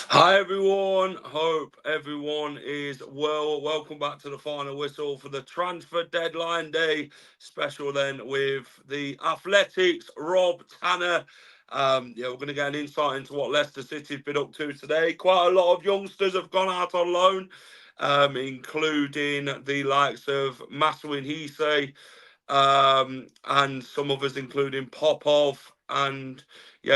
Hi everyone, hope everyone is well. Welcome back to the final whistle for the transfer deadline day special then with the Athletics, Rob Tanner. We're going to get an insight into what Leicester City's been up to today. Quite a lot of youngsters have gone out on loan, including the likes of Maswin Hisei, and some others, including Popov and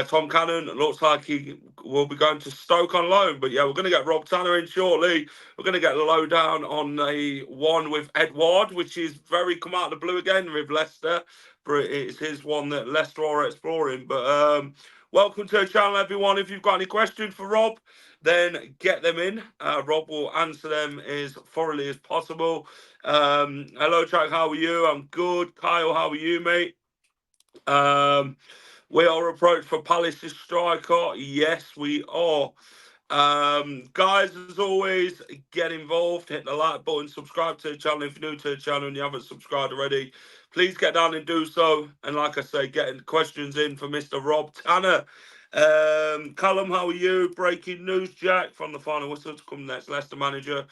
Tom Cannon. Looks like he will be going to Stoke on loan. But we're going to get Rob Tanner in shortly. We're going to get the lowdown on a one with Edouard, which is very come out of the blue again with Leicester. But it's his one that Leicester are exploring. But welcome to the channel, everyone. If you've got any questions for Rob, then get them in. Rob will answer them as thoroughly as possible. Hello, Jack. How are you? I'm good. Kyle, how are you, mate? We are approached for Palace's striker. Yes, we are. Guys, as always, get involved. Hit the like button. Subscribe to the channel if you're new to the channel and you haven't subscribed already. Please get down and do so. And like I say, getting questions in for Mr. Rob Tanner. Callum, how are you? Breaking news, Jack, from the final whistle to come next. Leicester manager.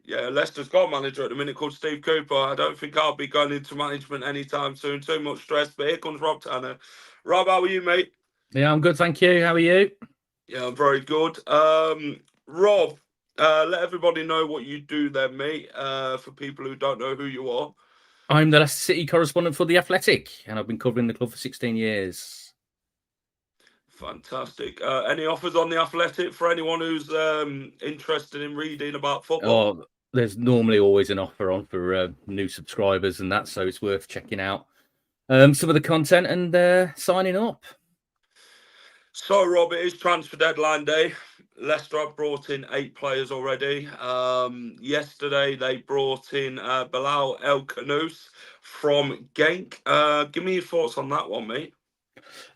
Leicester's got a manager at the minute called Steve Cooper. I don't think I'll be going into management anytime soon. Too much stress. But here comes Rob Tanner. Rob, how are you, mate? Yeah, I'm good, thank you. How are you? Yeah, I'm very good. Rob, let everybody know what you do then, mate, for people who don't know who you are. I'm the Leicester City correspondent for The Athletic, and I've been covering the club for 16 years. Fantastic. Any offers on The Athletic for anyone who's interested in reading about football? Oh, there's normally always an offer on for new subscribers and that, so it's worth checking out some of the content and signing up. So, Rob, it is transfer deadline day. Leicester have brought in 8 players already. Yesterday, they brought in Bilal El Khannouss from Genk. Give me your thoughts on that one, mate.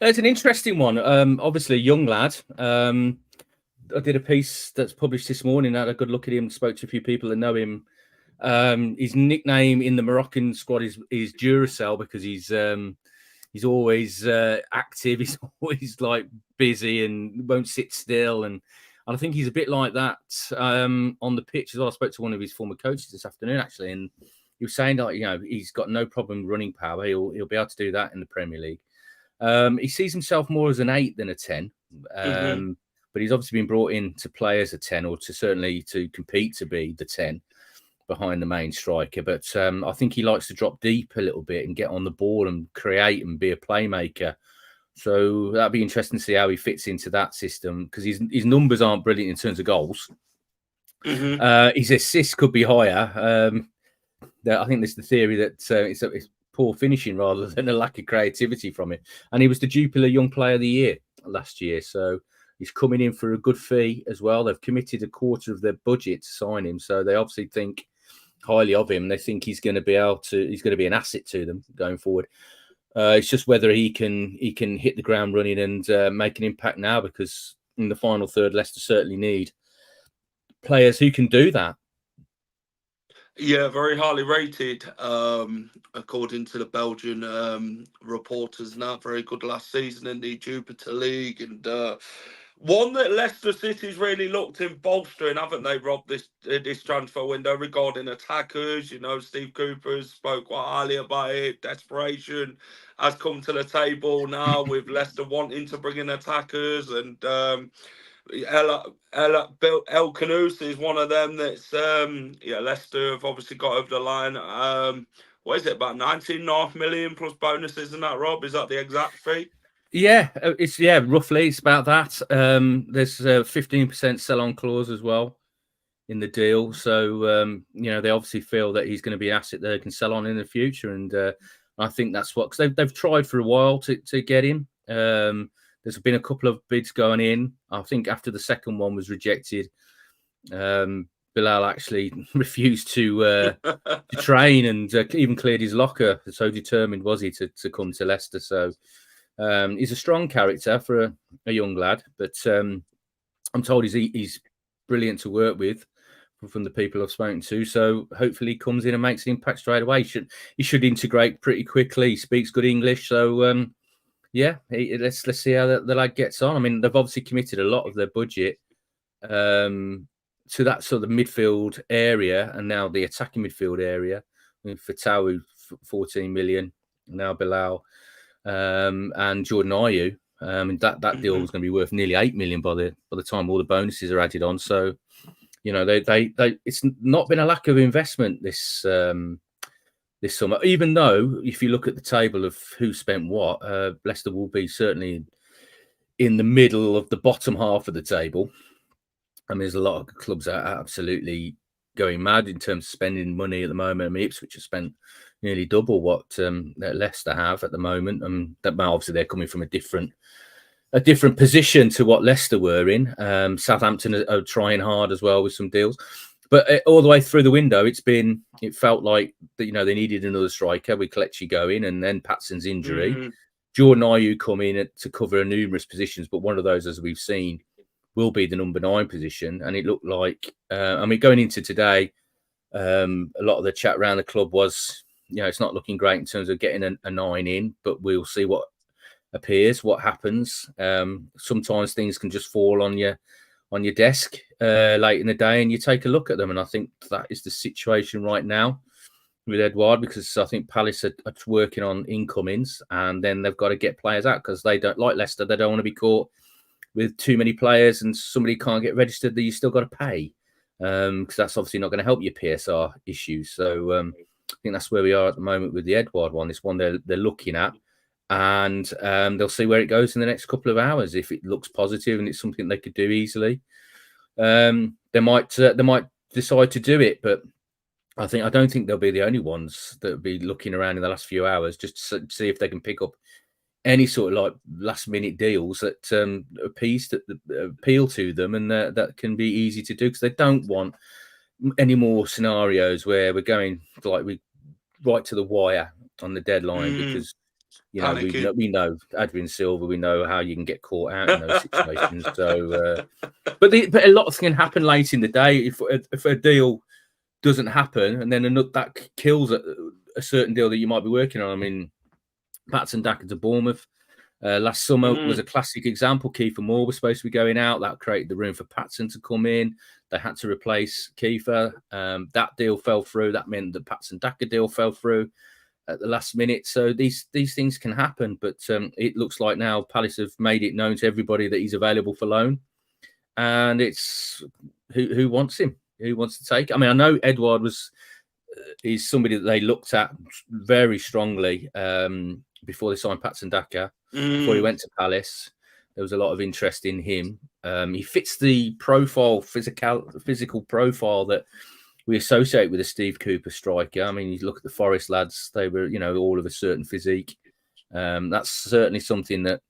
It's an interesting one. Obviously, a young lad. I did a piece that's published this morning. I had a good look at him, spoke to a few people that know him. His nickname in the Moroccan squad is Duracell because he's always active. He's always like busy and won't sit still. And I think he's a bit like that on the pitch as well. I spoke to one of his former coaches this afternoon, actually, and he was saying that he's got no problem running power. He'll be able to do that in the Premier League. He sees himself more as an 8 than a 10. But he's obviously been brought in to play as a 10 or to compete to be the 10 behind the main striker. But I think he likes to drop deep a little bit and get on the ball and create and be a playmaker. So that'd be interesting to see how he fits into that system because his numbers aren't brilliant in terms of goals. His assists could be higher. I think there's the theory that it's poor finishing rather than a lack of creativity from it. And he was the Jupiler Young Player of the Year last year. So he's coming in for a good fee as well. They've committed a quarter of their budget to sign him. So they obviously think highly of him. They think he's going to be an asset to them going forward. It's just whether he can hit the ground running and make an impact now, because in the final third, Leicester certainly need players who can do that. Yeah, very highly rated, according to the Belgian reporters. Now, very good last season in the Jupiter League, and one that Leicester City's really looked in bolstering, haven't they, Rob, this transfer window regarding attackers. Steve Cooper spoke quite highly about it. Desperation has come to the table now with Leicester wanting to bring in attackers, and El Khannouss is one of them that's Leicester have obviously got over the line. What is it, about 19.5 million plus bonuses, isn't that, Rob? Is that the exact fee? Yeah, roughly it's about that. There's a 15% sell-on clause as well in the deal, so they obviously feel that he's going to be an asset they can sell on in the future, and I think that's what, because they've tried for a while to get him. There's been a couple of bids going in. I think after the second one was rejected, Bilal actually refused to train and even cleared his locker. So determined was he to come to Leicester. So he's a strong character for a young lad, but I'm told he's brilliant to work with from the people I've spoken to. So hopefully he comes in and makes an impact straight away. He should integrate pretty quickly. He speaks good English. So yeah, let's see how the lad gets on. I mean, they've obviously committed a lot of their budget to that sort of midfield area, and now the attacking midfield area. I mean, Fatawu, 14 million, now Bilal, and Jordan Ayew. That deal was going to be worth nearly 8 million by the time all the bonuses are added on. So, you know, they it's not been a lack of investment this summer. Even though, if you look at the table of who spent what, Leicester will be certainly in the middle of the bottom half of the table. I mean, there's a lot of clubs that are absolutely going mad in terms of spending money at the moment. I mean, Ipswich have spent nearly double what Leicester have at the moment. That obviously they're coming from a different position to what Leicester were in. Southampton are trying hard as well with some deals, but all the way through the window, it felt like that, you know, they needed another striker with Kelechi going, and then Patson's injury. Jordan Ayew come in to cover numerous positions, but one of those, as we've seen, will be the number 9 position. And it looked like, I mean, going into today, a lot of the chat around the club was, you know, it's not looking great in terms of getting a 9 in, but we'll see what appears, what happens. Sometimes things can just fall on your desk late in the day, and you take a look at them. And I think that is the situation right now with Edouard, because I think Palace are working on incomings, and then they've got to get players out, because they don't, like Leicester, they don't want to be caught with too many players and somebody can't get registered that you still got to pay, because that's obviously not going to help your PSR issues. So I think that's where we are at the moment with the Edouard one. It's one they're looking at, and they'll see where it goes in the next couple of hours. If it looks positive and it's something they could do easily, they might decide to do it. But I don't think they'll be the only ones that will be looking around in the last few hours just to see if they can pick up any sort of like last minute deals that appeal to them, and that can be easy to do, because they don't want any more scenarios where we're going right to the wire on the deadline, because you know we know Adrian Silva, we know how you can get caught out in those situations. So, but a lot of things can happen late in the day if a deal doesn't happen, and then that kills a certain deal that you might be working on. I mean, Patson Daka to Bournemouth last summer was a classic example. Kiefer Moore was supposed to be going out. That created the room for Patson to come in. They had to replace Kiefer. That deal fell through. That meant the Patson Daka deal fell through at the last minute. So these things can happen. But it looks like now Palace have made it known to everybody that he's available for loan. And it's who wants him? Who wants to take? I mean, I know Edouard is somebody that they looked at very strongly before they signed Patson Daka. Before he went to Palace, there was a lot of interest in him. He fits the physical profile that we associate with a Steve Cooper striker. I mean, you look at the Forest lads; they were, you know, all of a certain physique. That's certainly something that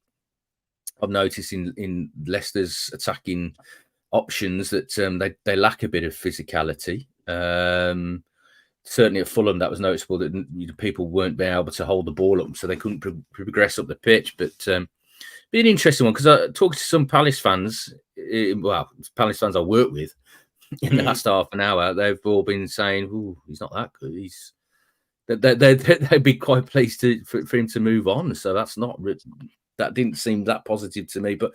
I've noticed in Leicester's attacking options, that they lack a bit of physicality. Certainly at Fulham, that was noticeable, that people weren't being able to hold the ball up, so they couldn't progress up the pitch. But be an interesting one, because I talked to some Palace fans. Palace fans I work with in the last half an hour, they've all been saying, "Ooh, he's not that good." They'd be quite pleased for him to move on. So that didn't seem that positive to me. But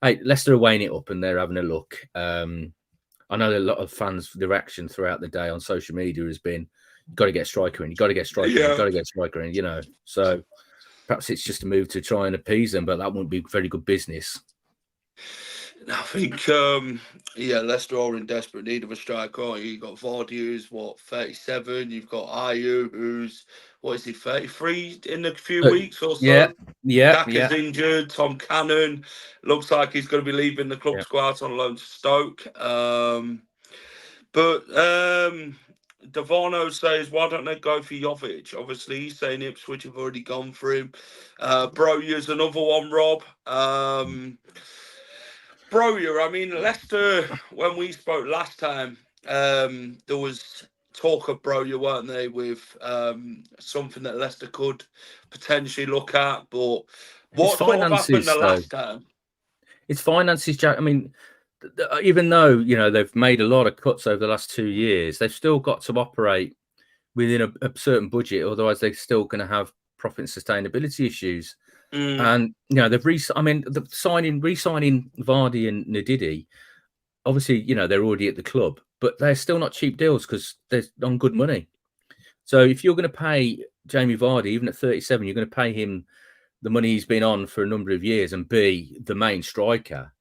hey, Leicester are weighing it up and they're having a look. I know a lot of fans, the reaction throughout the day on social media has been, got to get a striker in, you got to get a striker in, you got to get a striker in, you know. So perhaps it's just a move to try and appease them, but that wouldn't be very good business. I think, Leicester are in desperate need of a striker, aren't you? You've got Vardy, who's 37. You've got Ayew, who's 33 in a few weeks or so. Daka's injured. Tom Cannon looks like he's going to be leaving the club to go out on loan to Stoke. But Davano says, why don't they go for Jovic? Obviously, he's saying Ipswich have already gone for him. Broyer's another one, Rob. Broyer, I mean, Leicester, when we spoke last time, there was talk of Broyer, weren't they, with something that Leicester could potentially look at. But It's what sort of happened the finances, though. last time? It's finances, Jack. I mean, even though they've made a lot of cuts over the last 2 years, they've still got to operate within a certain budget. Otherwise, they're still going to have profit and sustainability issues. And they've re-signing Vardy and Ndidi. Obviously, they're already at the club, but they're still not cheap deals because they're on good money. So if you're going to pay Jamie Vardy, even at 37, you're going to pay him the money he's been on for a number of years and be the main striker.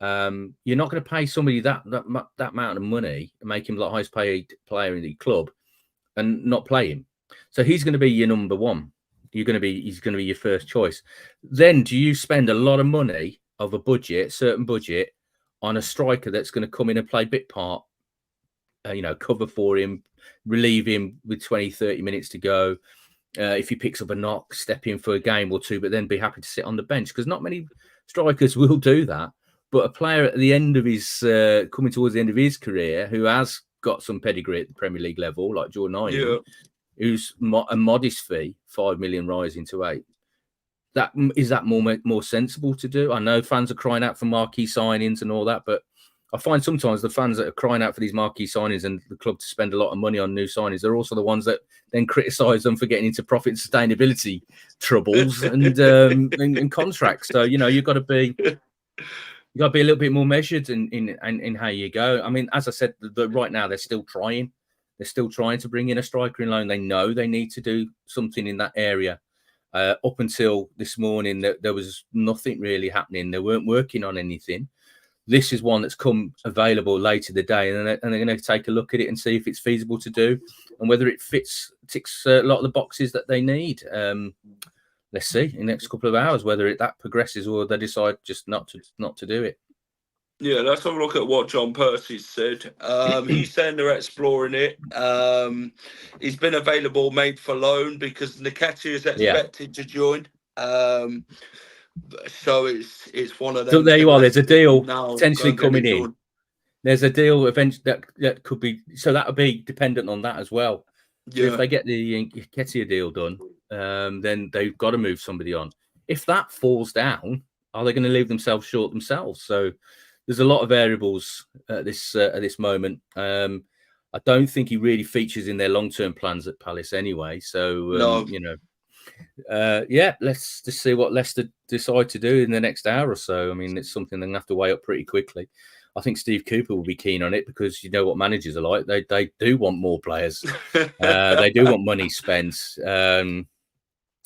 You're not going to pay somebody that amount of money and make him the highest paid player in the club and not play him. So he's going to be your number one. He's going to be your first choice. Then do you spend a lot of money of a certain budget, on a striker that's going to come in and play bit part, cover for him, relieve him with 20, 30 minutes to go. If he picks up a knock, step in for a game or two, but then be happy to sit on the bench, because not many strikers will do that. But a player at the end of his coming towards the end of his career, who has got some pedigree at the Premier League level, like Jordan Iron, who's a modest fee, 5 million rising to 8. That more sensible to do? I know fans are crying out for marquee signings and all that, but I find sometimes the fans that are crying out for these marquee signings and the club to spend a lot of money on new signings, they're also the ones that then criticise them for getting into profit and sustainability troubles and contracts. So you've got to be a little bit more measured in how you go. I mean, as I said, right now they're still trying. They're still trying to bring in a striker in loan. They know they need to do something in that area. Up until this morning, there was nothing really happening. They weren't working on anything. This is one that's come available later the day, and they're going to take a look at it and see if it's feasible to do and whether it ticks a lot of the boxes that they need. Let's see in the next couple of hours whether that progresses or they decide just not to do it. Yeah, let's have a look at what John Percy said. He's saying they're exploring it. He's been available, made for loan, because Nketiah is expected to join. So it's one of them. So there you are. There's a deal potentially coming in. There's a deal eventually that could be. So that would be dependent on that as well. So if they get the Nketiah deal done, then they've got to move somebody on. If that falls down, are they going to leave themselves short themselves? So there's a lot of variables at this moment. I don't think he really features in their long-term plans at Palace anyway. So let's just see what Leicester decide to do in the next hour or so. I mean, it's something they're going to have to weigh up pretty quickly. I think Steve Cooper will be keen on it because you know what managers are like. They do want more players. They do want money spent.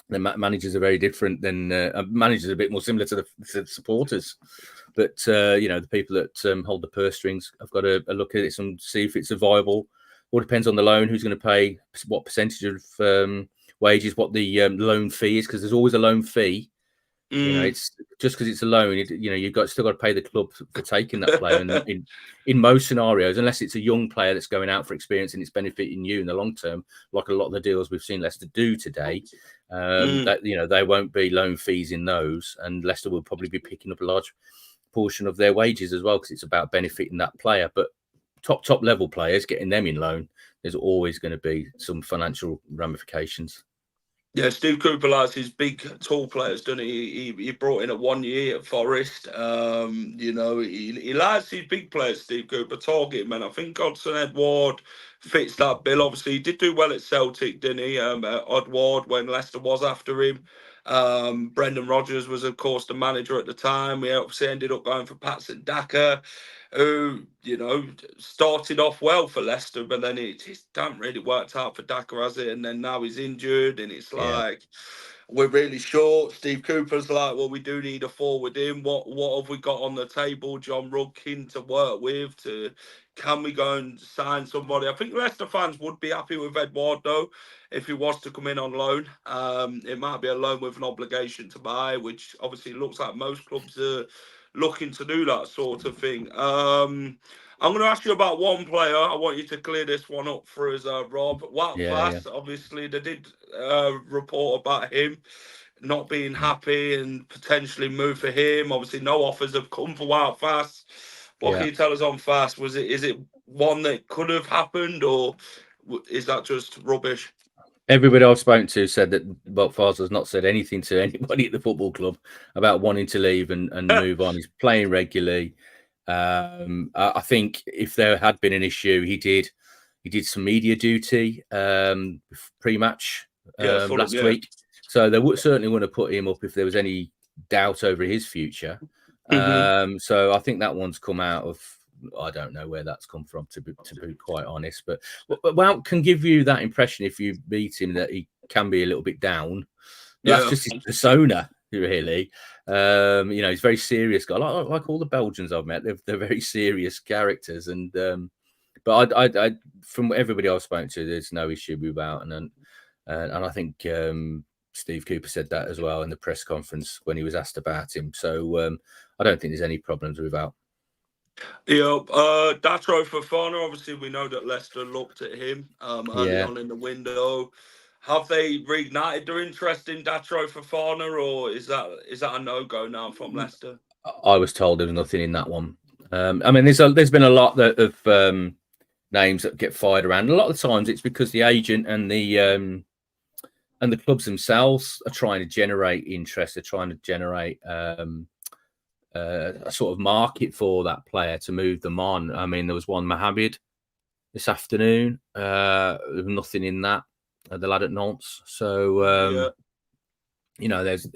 The managers are very different than managers are a bit more similar to the supporters. But the people that hold the purse strings have got to look at it and see if it's a viable. All depends on the loan, who's going to pay what percentage of wages, what the loan fee is, because there's always a loan fee. It's just because it's a loan. You've still got to pay the club for taking that player. And in most scenarios, unless it's a young player that's going out for experience and it's benefiting you in the long term, like a lot of the deals we've seen Leicester do today, that there won't be loan fees in those, and Leicester will probably be picking up a large portion of their wages as well, because it's about benefiting that player. But top level players, getting them in loan, there's always going to be some financial ramifications. Yeah, Steve Cooper likes his big, tall players, doesn't he? He brought in at 1 year at Forest. He likes his big players, Steve Cooper, target man. I think Godson Edward fits that bill. Obviously, he did do well at Celtic, didn't he? Edward, when Leicester was after him. Brendan Rodgers was, of course, the manager at the time. We obviously ended up going for Patson Daka, who, started off well for Leicester, but then it just hasn't really worked out for Daka, has it? And then now he's injured, and it's like, we're really short. Steve Cooper's like, well, we do need a forward in. What have we got on the table? John Rudkin to work with. Can we go and sign somebody? I think Leicester fans would be happy with Edward, though, if he was to come in on loan. It might be a loan with an obligation to buy, which obviously looks like most clubs are looking to do that sort of thing. I'm going to ask you about one player. I want you to clear this one up for us, Rob. Wout Yeah, Faes, obviously, they did report about him not being yeah, happy and potentially move for him. Obviously, no offers have come for Wout Faes. What can yeah. you tell us on Faes? Is it one that could have happened, or is that just rubbish? Everybody I've spoken to said that Fazel's not said anything to anybody at the football club about wanting to leave and move on. He's playing regularly. I think if there had been an issue, he did some media duty pre-match Yeah, Fulham, last yeah. week, so they would certainly want to put him up if there was any doubt over his future. Mm-hmm. So I think that one's come out of. I don't know where that's come from, to be quite honest. But Wout can give you that impression if you meet him that he can be a little bit down. But that's Yeah. just his persona, really. He's a very serious guy, like all the Belgians I've met. They're very serious characters, and but I from everybody I've spoken to, there's no issue with Wout, and I think Steve Cooper said that as well in the press conference when he was asked about him. So I don't think there's any problems with Wout. Yeah, Datro Fofana, obviously we know that Leicester looked at him early Yeah. on in the window. Have they reignited their interest in Datro Fofana, or is that a no-go now from Leicester? I was told there was nothing in that one. I mean, there's been a lot of names that get fired around. A lot of the times, it's because the agent and the clubs themselves are trying to generate interest. They're trying to generate a sort of market for that player to move them on. I mean, there was one Mohamed this afternoon. There was nothing in that. The lad at Nantes. So there's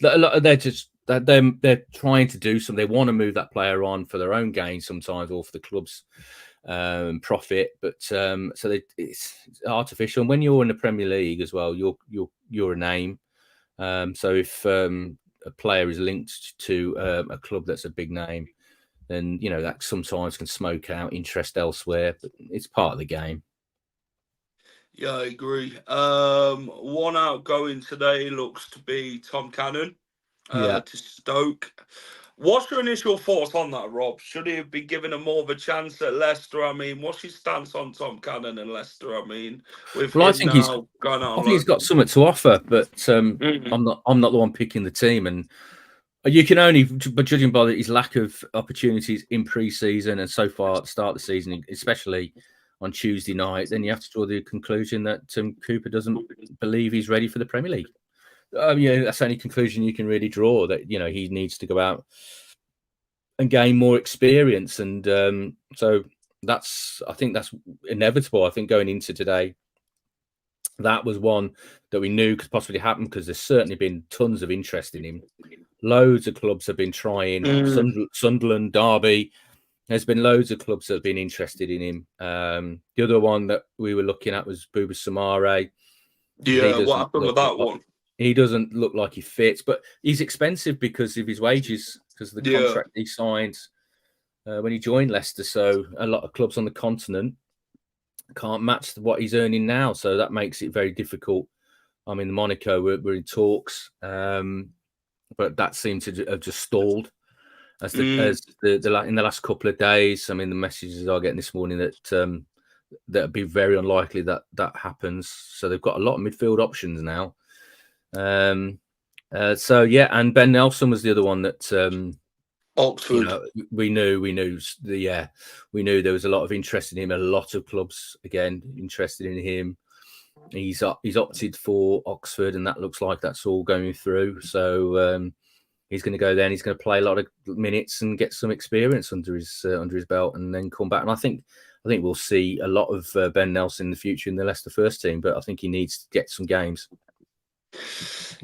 a lot. They're trying to do something. They want to move that player on for their own gain sometimes, or for the club's profit. But it's artificial. And when you're in the Premier League as well, you're a name. So if a player is linked to a club that's a big name, then that sometimes can smoke out interest elsewhere. But it's part of the game. Yeah, I agree. One outgoing today looks to be Tom Cannon Yeah. to Stoke. What's your initial thoughts on that, Rob? Should he have been given a more of a chance at Leicester? I mean, what's your stance on Tom Cannon and Leicester? I mean, with Well, him now going out I on think he's loan. got something to offer, but Mhm. I'm not the one picking the team, and you can only, but judging by his lack of opportunities in pre-season and so far at the start of the season, especially on Tuesday night, then you have to draw the conclusion that Cooper doesn't believe he's ready for the Premier League. That's the only conclusion you can really draw, that he needs to go out and gain more experience, and so I think that's inevitable. I think going into today, that was one that we knew could possibly happen, because there's certainly been tons of interest in him. Loads of clubs have been trying. Sunderland, Derby. There's been loads of clubs that have been interested in him. The other one that we were looking at was Bouba Samare. Yeah, what happened with that one? He doesn't look like he fits, but he's expensive because of his wages, because of the contract he signed when he joined Leicester. So a lot of clubs on the continent can't match what he's earning now. So that makes it very difficult. I mean, Monaco were in talks, but that seemed to have just stalled as in the last couple of days. I mean, the messages I getting this morning that that'd be very unlikely that happens. So they've got a lot of midfield options now. And Ben Nelson was the other one that Oxford. We knew there was a lot of interest in him. A lot of clubs again interested in him. He's opted for Oxford, and that looks like that's all going through. So he's going to go there, and he's going to play a lot of minutes and get some experience under his belt, and then come back. And I think we'll see a lot of Ben Nelson in the future in the Leicester first team, but I think he needs to get some games.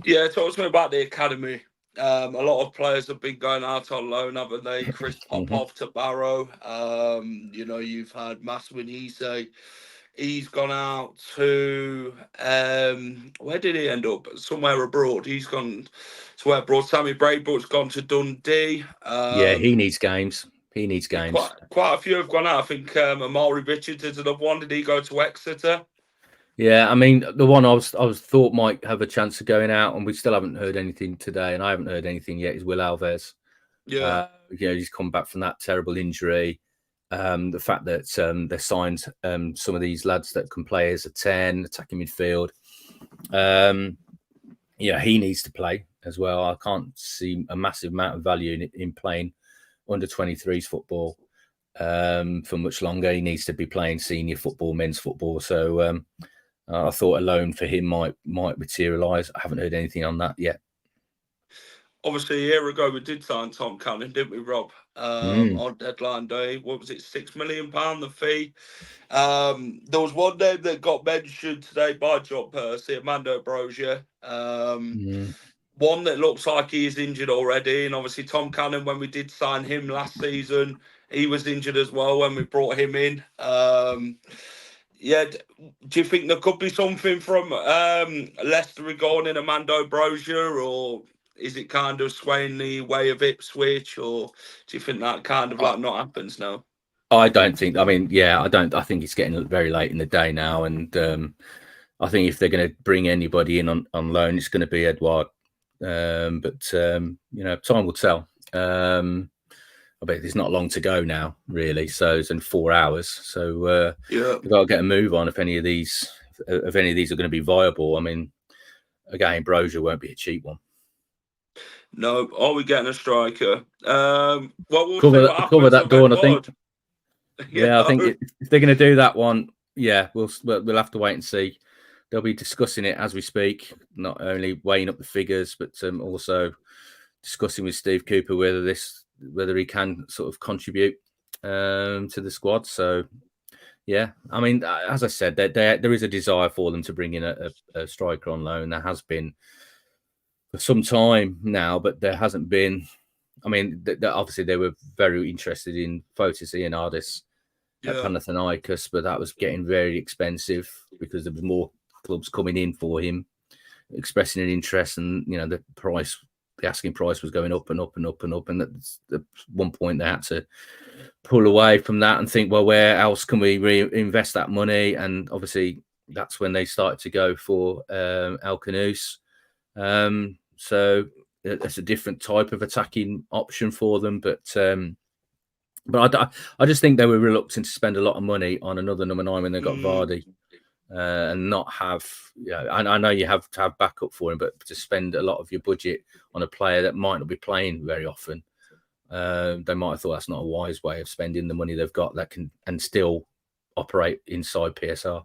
Yeah, talk to me about the academy. A lot of players have been going out on loan, haven't they? Chris Popov to Barrow. You've had Maswin Ise. He's gone out to where did he end up? Somewhere abroad. He's gone somewhere abroad. Sammy Braybrook's gone to Dundee. He needs games. He needs games. Quite a few have gone out. I think Amari Richards is another one. Did he go to Exeter? Yeah, I mean, the one I was thought might have a chance of going out, and we still haven't heard anything today, and I haven't heard anything yet, is Will Alves. Yeah. He's come back from that terrible injury. The fact that they signed some of these lads that can play as a 10, attacking midfield. He needs to play as well. I can't see a massive amount of value in playing under 23s football for much longer. He needs to be playing senior football, men's football. So I thought a loan for him might materialise. I haven't heard anything on that yet. Obviously, a year ago we did sign Tom Cannon, didn't we, Rob? On deadline day, what was it, £6 million the fee? There was one name that got mentioned today by John Percy, Armando Brozier. One that looks like he is injured already, and obviously Tom Cannon, when we did sign him last season, he was injured as well when we brought him in. Do you think there could be something from Leicester regarding Armando Brozier, or is it kind of swaying the way of Ipswich, or do you think that kind of like not happens now? I don't think. I mean, I don't. I think it's getting very late in the day now, and I think if they're going to bring anybody in on loan, it's going to be Edouard. But time will tell. I bet there's not long to go now, really. So it's in 4 hours. So we've got to get a move on if any of these are going to be viable. I mean, again, Brozier won't be a cheap one. No, are we getting a striker? We'll cover that door, I think. I think if they're going to do that one, we'll have to wait and see. They'll be discussing it as we speak, not only weighing up the figures, but also discussing with Steve Cooper whether he can sort of contribute to the squad. So, I mean, as I said, there is a desire for them to bring in a striker on loan. There has been for some time now, but there hasn't been. I mean, obviously they were very interested in Fotis Ioannidis at Panathinaikos, but that was getting very expensive because there was more clubs coming in for him, expressing an interest, and the asking price was going up and up and up and up, and at one point they had to pull away from that and think, well, where else can we reinvest that money? And obviously that's when they started to go for El Khannouss. So it's a different type of attacking option for them, but I just think they were reluctant to spend a lot of money on another number 9 when they got Vardy, and not have. I know you have to have backup for him, but to spend a lot of your budget on a player that might not be playing very often, they might have thought that's not a wise way of spending the money they've got that can and still operate inside PSR.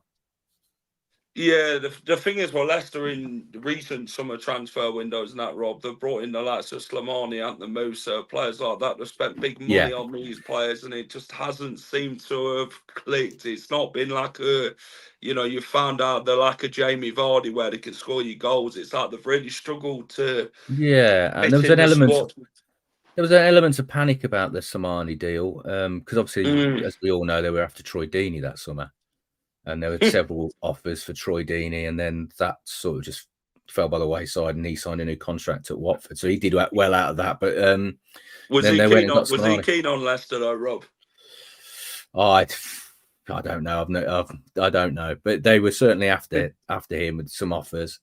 Yeah, the thing is, Leicester in recent summer transfer windows and that, Rob, they've brought in the likes of Slimani, Anthony Musa, players like that. They've spent big money on these players, and it just hasn't seemed to have clicked. It's not been like you found out they're like a Jamie Vardy where they can score you goals. It's like they've really struggled to. And there was an element. There was an element of panic about the Slimani deal because obviously, as we all know, they were after Troy Deeney that summer. And there were several offers for Troy Deeney, and then that sort of just fell by the wayside, and he signed a new contract at Watford. So he did well out of that. But was he keen on Leicester though, Rob? I don't know. I don't know. But they were certainly after him with some offers.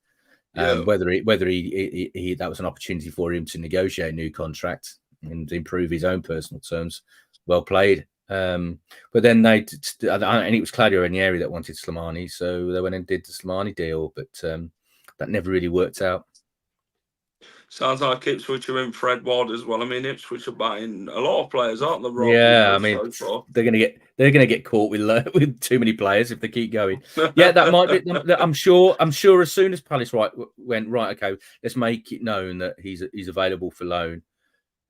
Whether he that was an opportunity for him to negotiate a new contract and improve his own personal terms, well played. But then and it was Claudio Ranieri that wanted Slimani, so they went and did the Slimani deal, but that never really worked out. Sounds like Ipswich are in Fred Ward as well. I mean, Ipswich are buying a lot of players, aren't they, Rob? I mean, they're gonna get caught with too many players if they keep going. That might be. I'm sure. As soon as Palace went right, okay, let's make it known that he's available for loan.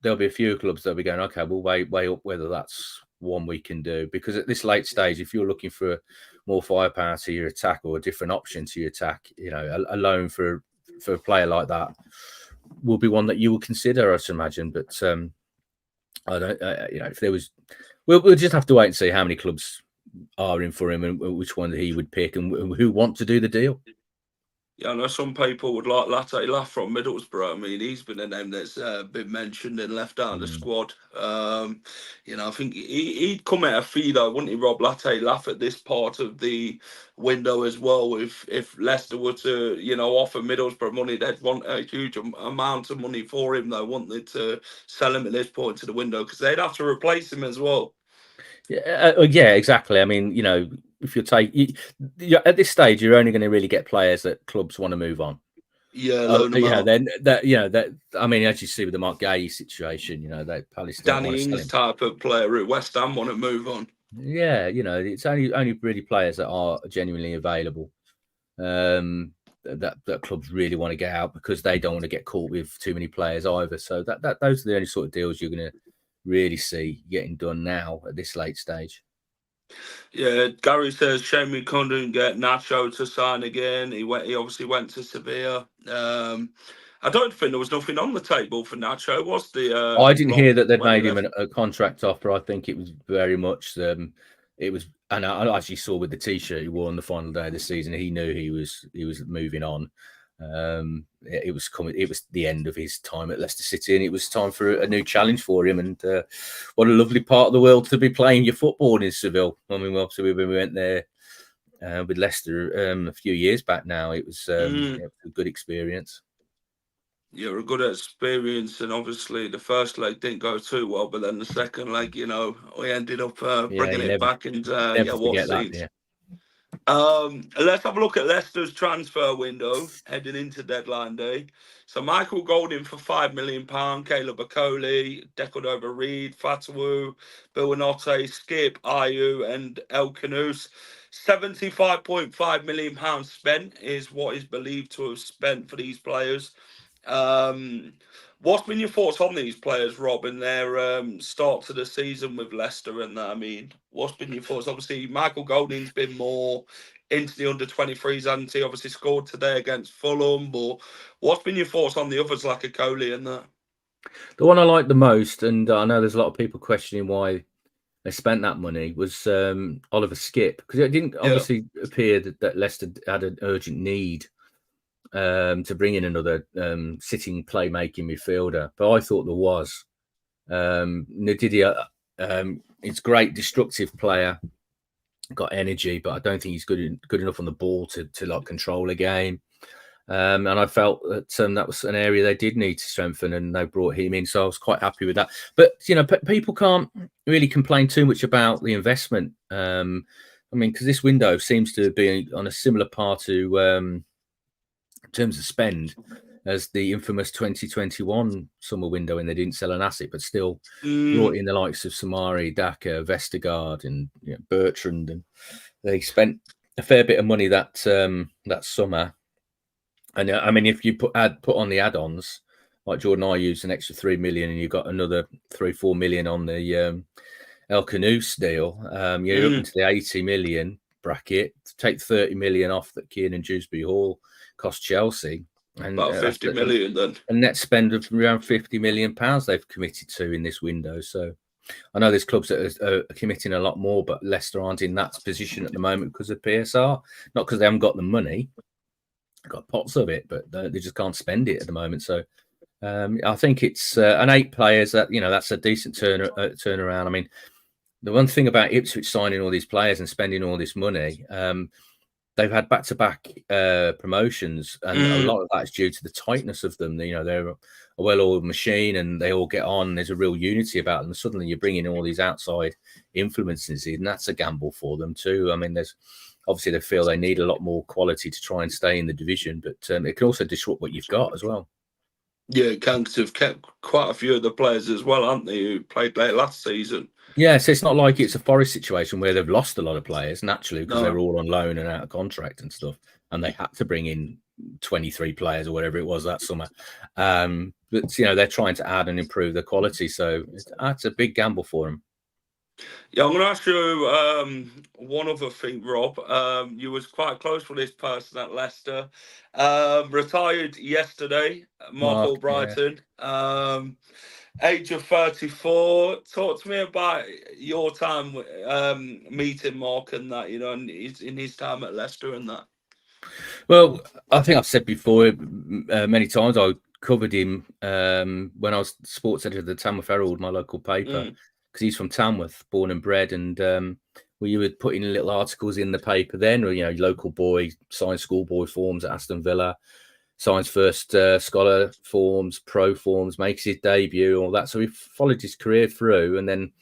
There'll be a few clubs that'll be going, okay, we'll weigh up whether that's one we can do, because at this late stage, if you're looking for more firepower to your attack or a different option to your attack, a loan for a player like that will be one that you will consider, I should imagine. But I don't, if there was, we'll just have to wait and see how many clubs are in for him and which one he would pick and who want to do the deal. Yeah, I know some people would like Latte Laff from Middlesbrough. I mean, he's been a name that's been mentioned and left out of the squad. I think he'd come at a fee, though, wouldn't he, Rob? Latte Laff at this part of the window as well. If Leicester were to, offer Middlesbrough money, they'd want a huge amount of money for him, though, wouldn't they, to sell him at this point to the window, because they'd have to replace him as well. Yeah, exactly. I mean, if at this stage, you're only going to really get players that clubs want to move on. Yeah, loan them out. Then I mean, as you see with the Mark Gay situation, that Palace don't want Danny to sell Ings him. type of player at West Ham want to move on. Yeah, it's only really players that are genuinely available. That clubs really want to get out because they don't want to get caught with too many players either. So those are the only sort of deals you're going to really see getting done now at this late stage. Yeah, Gary says shame we couldn't get Nacho to sign again. He obviously went to Sevilla. I don't think there was nothing on the table for Nacho. Was I the didn't Rob hear that they'd when he made him left? a contract offer. I think it was very much it was, and I actually saw with the T-shirt he wore on the final day of the season, he knew he was moving on. It was coming. It was the end of his time at Leicester City, and it was time for a new challenge for him. And what a lovely part of the world to be playing your football in Seville. I mean, obviously when we went there with Leicester a few years back now, it was a good experience. Yeah, a good experience, and obviously the first leg didn't go too well, but then the second leg, we ended up Yeah, bringing you it never back, and what forget that. scenes. Yeah. Let's have a look at Leicester's transfer window heading into deadline day. So Michael Golding for £5 million, Caleb Akoli, Decordova Reed, Fatawu, Bill Anote, Skip, Ayu, and El Khannouss. £75.5 million spent is what is believed to have spent for these players. What's been your thoughts on these players, Rob, in their start to the season with Leicester and that? I mean, what's been your thoughts? Obviously, Michael Golding's been more into the under-23s, hasn't he? Obviously scored today against Fulham, but what's been your thoughts on the others like a Coley and that? The one I like the most, and I know there's a lot of people questioning why they spent that money, was Oliver Skip, because it didn't Yeah. obviously appear that Leicester had an urgent need to bring in another sitting playmaking midfielder, but I thought there was. Ndidia, he's a great destructive player, got energy, but I don't think he's good enough on the ball to like control a game. And I felt that that was an area they did need to strengthen, and they brought him in. So I was quite happy with that. But people can't really complain too much about the investment. I mean, because this window seems to be on a similar par to in terms of spend as the infamous 2021 summer window, when they didn't sell an asset, but still brought in the likes of Samari, Daka, Vestergaard, and Bertrand, and they spent a fair bit of money that summer. And I mean, if you put on the add-ons, like Jordan, I used an extra 3 million, and you've got another 3-4 million on the El Khannouss deal. You're up into the 80 million bracket. Take 30 million off that Kieran Dewsbury Hall cost Chelsea, and about 50 million then. A net spend of around 50 million pounds they've committed to in this window. So I know there's clubs that are committing a lot more, but Leicester aren't in that position at the moment because of PSR, not because they haven't got the money. Got pots of it, but they just can't spend it at the moment. So I think it's an 8 players that that's a decent turnaround. I mean, the one thing about Ipswich signing all these players and spending all this money, they've had back-to-back promotions, and a lot of that is due to the tightness of them. They're a well-oiled machine, and they all get on. There's a real unity about them. Suddenly, you're bringing all these outside influences in. That's a gamble for them too. I mean, there's obviously they feel they need a lot more quality to try and stay in the division, but it can also disrupt what you've got as well. Yeah, it can, because they've kept quite a few of the players as well, haven't they, who played late last season? Yeah, so it's not like it's a Forest situation where they've lost a lot of players naturally because No. they're all on loan and out of contract and stuff, and they had to bring in 23 players or whatever it was that summer. But they're trying to add and improve the quality, so that's a big gamble for them. Yeah, I'm going to ask you one other thing, Rob. You was quite close with this person at Leicester. Retired yesterday, Mark Albrighton. Yeah. Age of 34. Talk to me about your time meeting Mark and that, and in his time at Leicester and that. Well, I think I've said before many times, I covered him when I was sports editor of the Tamworth Herald, my local paper, because he's from Tamworth, born and bred, and we would put in little articles in the paper then, or local boy, signed schoolboy forms at Aston Villa, signs first scholar forms, pro forms, makes his debut, all that. So we followed his career through, and then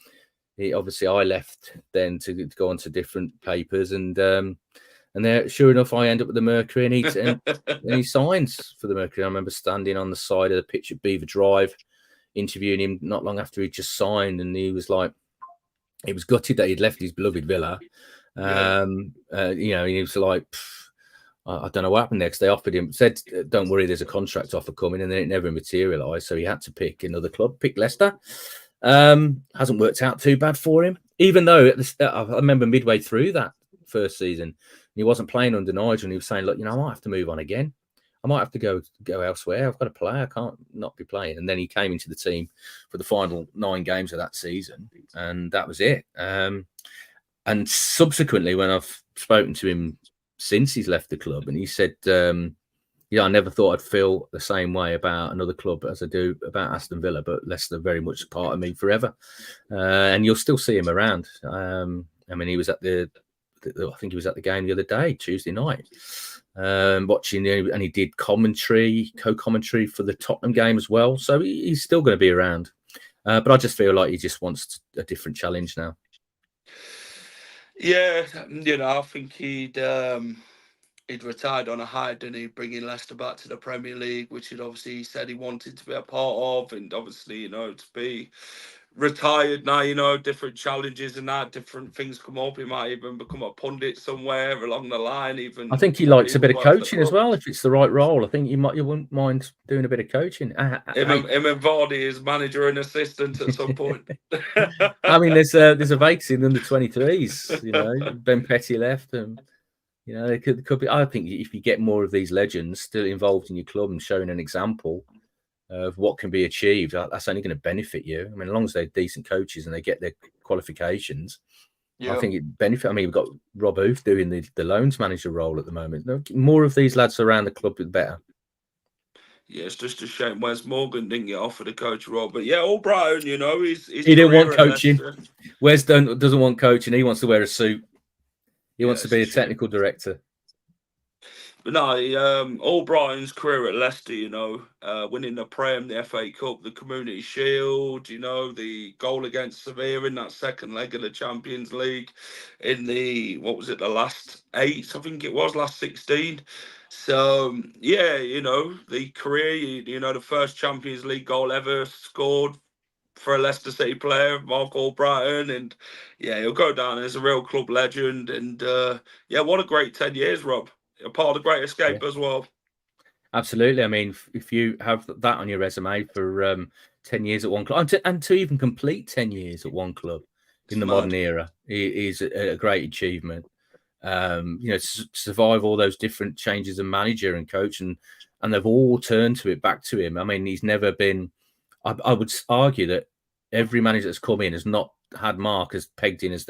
obviously I left then to go on to different papers, and there, sure enough, I end up with the Mercury, and he signs for the Mercury. I remember standing on the side of the pitch at Beaver Drive, interviewing him not long after he just signed, and he was like, he was gutted that he'd left his beloved Villa. He was like, I don't know what happened next. They offered him, said, "Don't worry, there's a contract offer coming," and then it never materialised. So he had to pick another club, pick Leicester. Hasn't worked out too bad for him, even though I remember midway through that first season, he wasn't playing under Nigel, and he was saying, "Look, I might have to move on again. I might have to go elsewhere. I've got to play. I can't not be playing." And then he came into the team for the final 9 games of that season, and that was it. And subsequently, when I've spoken to him since he's left the club, and he said, I never thought I'd feel the same way about another club as I do about Aston Villa, but Leicester very much a part of me forever. And you'll still see him around. He was at I think he was at the game the other day, Tuesday night, watching, and he did co-commentary for the Tottenham game as well. So he's still going to be around. But I just feel like he just wants a different challenge now. Yeah, I think he'd retired on a high, didn't he? Bringing Leicester back to the Premier League, which he said he wanted to be a part of, and obviously, to be retired now, different challenges and that, different things come up. He might even become a pundit somewhere along the line. Even I think he likes a bit of coaching as well, if it's the right role. I think you wouldn't mind doing a bit of coaching. Him and Vardy as manager and assistant at some point. There's a vacancy in the under 23s. Ben Petty left, and it could be. I think if you get more of these legends still involved in your club and showing an example of what can be achieved, that's only going to benefit you. As long as they're decent coaches and they get their qualifications, I think it benefits. We've got Rob Huth doing the loans manager role at the moment. More of these lads around the club, the better. Yeah, it's just a shame Wes Morgan didn't get offered a coach role. But yeah, Albrighton, he didn't want coaching. Wes doesn't want coaching. He wants to wear a suit. He wants to be a technical director. But no, Albrighton's career at Leicester, winning the Prem, the FA Cup, the Community Shield, the goal against Sevilla in that second leg of the Champions League in the last 8, I think it was, last 16. So, yeah, the career, the first Champions League goal ever scored for a Leicester City player, Mark Albrighton, and yeah, he'll go down as a real club legend. And what a great 10 years, Rob. A part of the Great Escape as well. Absolutely. If you have that on your resume for 10 years at one club, and to even complete 10 years at one club in the modern era is a great achievement. Survive all those different changes of manager and coach, and they've all turned back to him. He's never been. I would argue that every manager that's come in has not had Mark as pegged in as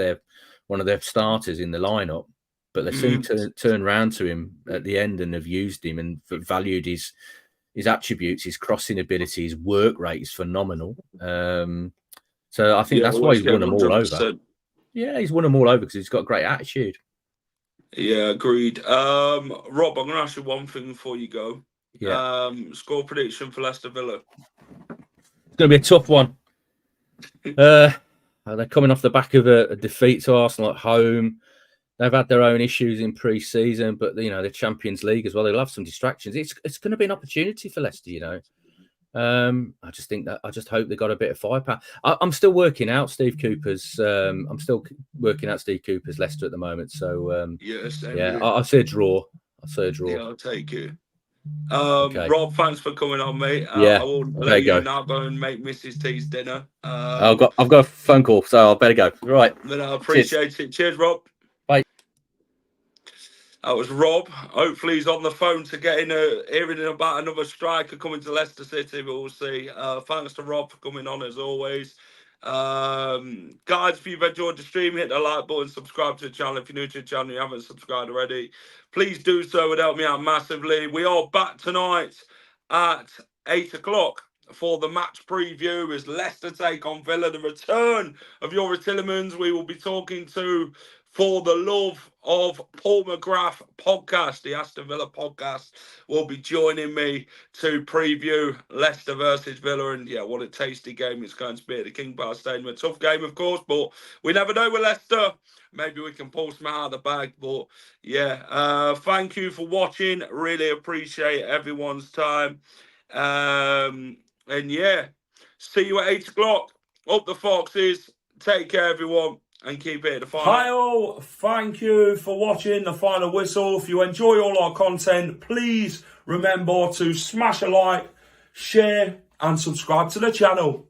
one of their starters in the lineup. But they soon turn around to him at the end and have used him and valued his attributes, his crossing ability, his work rate is phenomenal. So I think that's why he's won them all over. Yeah, he's won them all over because he's got a great attitude. Yeah, agreed. Rob, I'm going to ask you one thing before you go. Yeah. Score prediction for Leicester Villa. It's going to be a tough one. They're coming off the back of a defeat to Arsenal at home. They've had their own issues in pre-season, but the Champions League as well. They'll have some distractions. It's going to be an opportunity for Leicester. I just hope they got a bit of firepower. I'm still working out Steve Cooper's. Steve Cooper's Leicester at the moment. So I'll say a draw. Yeah, I'll take it. Okay. Rob, thanks for coming on, mate. Yeah, I will let you now go and make Mrs. T's dinner. I've got a phone call, so I better go. Right. Then I appreciate it. Cheers, Rob. Bye. That was Rob. Hopefully he's on the phone to hearing about another striker coming to Leicester City, but we'll see. Thanks to Rob for coming on as always. Guys, if you've enjoyed the stream, hit the like button, subscribe to the channel. If you're new to the channel and you haven't subscribed already, please do so. It would help me out massively. We are back tonight at 8 o'clock for the match preview as Leicester take on Villa, the return of Youri Tielemans. We will be talking to for the love of Paul McGrath podcast, the Aston Villa podcast, will be joining me to preview Leicester versus Villa. And yeah, what a tasty game it's going to be at the King Power Stadium. A tough game, of course, but we never know with Leicester. Maybe we can pull some out of the bag. But yeah, thank you for watching. Really appreciate everyone's time. And yeah, see you at 8 o'clock. Up the Foxes. Take care, everyone, and keep it at the final. Hi all, thank you for watching The Final Whistle. If you enjoy all our content, please remember to smash a like, share and subscribe to the channel.